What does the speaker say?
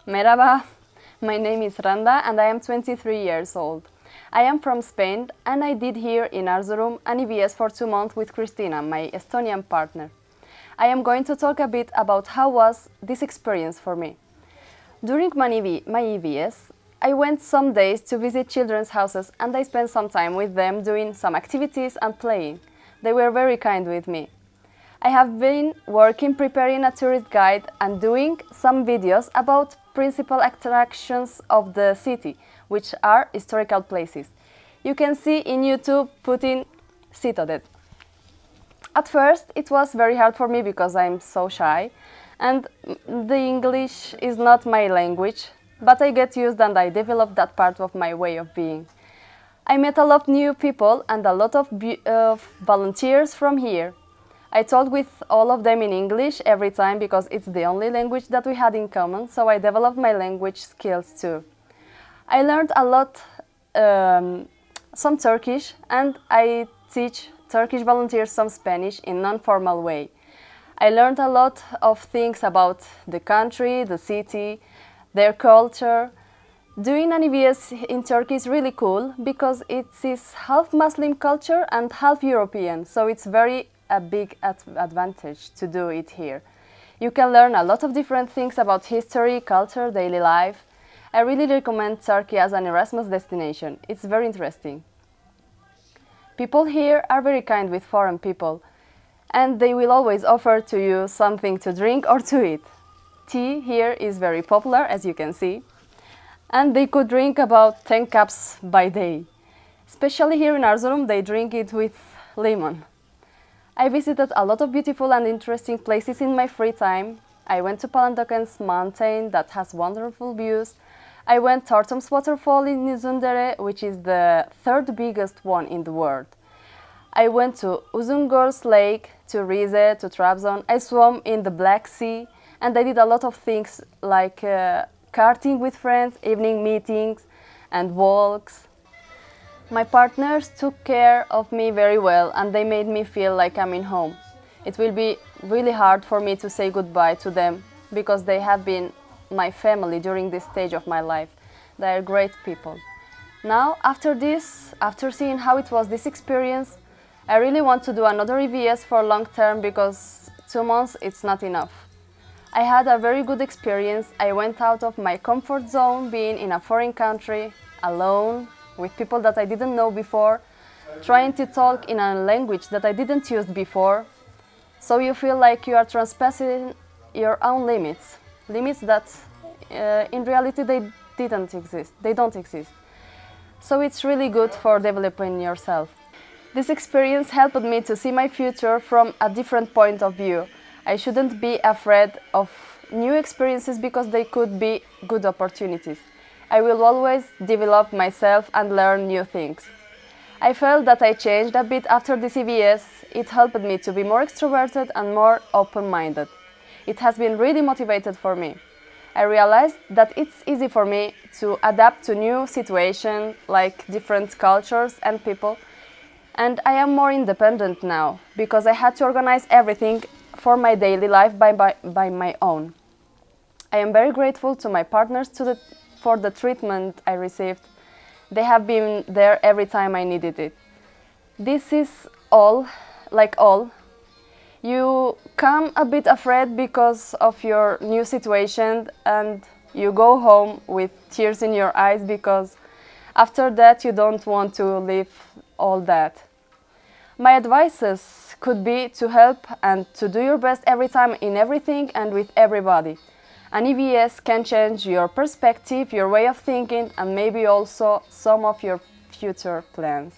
Merhaba, my name is Randa and I am 23 years old. I am from Spain and I did here in Erzurum an EVS for 2 months with Christina, my Estonian partner. I am going to talk a bit about how was this experience for me. During my EVS, I went some days to visit children's houses and I spent some time with them doing some activities and playing. They were very kind with me. I have been working preparing a tourist guide and doing some videos about principal attractions of the city, which are historical places. You can see in YouTube putting SİTODED. At first it was very hard for me because I'm so shy and the English is not my language, but I get used and I developed that part of my way of being. I met a lot of new people and a lot of volunteers from here. I talked with all of them in English every time because it's the only language that we had in common, so I developed my language skills too. I learned a lot, some Turkish, and I teach Turkish volunteers some Spanish in non-formal way. I learned a lot of things about the country, the city, their culture. Doing an EVS in Turkey is really cool because it is half Muslim culture and half European, so it's a big advantage to do it here. You can learn a lot of different things about history, culture, daily life. I really recommend Turkey as an Erasmus destination. It's very interesting. People here are very kind with foreign people, and they will always offer to you something to drink or to eat. Tea here is very popular, as you can see, and they could drink about 10 cups by day. Especially here in Erzurum, they drink it with lemon. I visited a lot of beautiful and interesting places in my free time. I went to Palandöken's mountain that has wonderful views. I went to Tortum's waterfall in Uzundere, which is the third biggest one in the world. I went to Uzungöl's lake, to Rize, to Trabzon. I swam in the Black Sea and I did a lot of things like karting with friends, evening meetings and walks. My partners took care of me very well and they made me feel like I'm in home. It will be really hard for me to say goodbye to them because they have been my family during this stage of my life. They are great people. Now, after seeing how it was this experience, I really want to do another EVS for long term because 2 months it's not enough. I had a very good experience. I went out of my comfort zone being in a foreign country, alone, with people that I didn't know before, trying to talk in a language that I didn't use before. So you feel like you are transpassing your own limits that in reality they don't exist. So it's really good for developing yourself. This experience helped me to see my future from a different point of view. I shouldn't be afraid of new experiences because they could be good opportunities. I will always develop myself and learn new things. I felt that I changed a bit after this EVS. It helped me to be more extroverted and more open-minded. It has been really motivated for me. I realized that it's easy for me to adapt to new situations like different cultures and people, and I am more independent now because I had to organize everything for my daily life by my own. I am very grateful to my partners for the treatment I received. They have been there every time I needed it. This is all. You come a bit afraid because of your new situation and you go home with tears in your eyes because after that you don't want to leave all that. My advices could be to help and to do your best every time in everything and with everybody. An EVS can change your perspective, your way of thinking, and maybe also some of your future plans.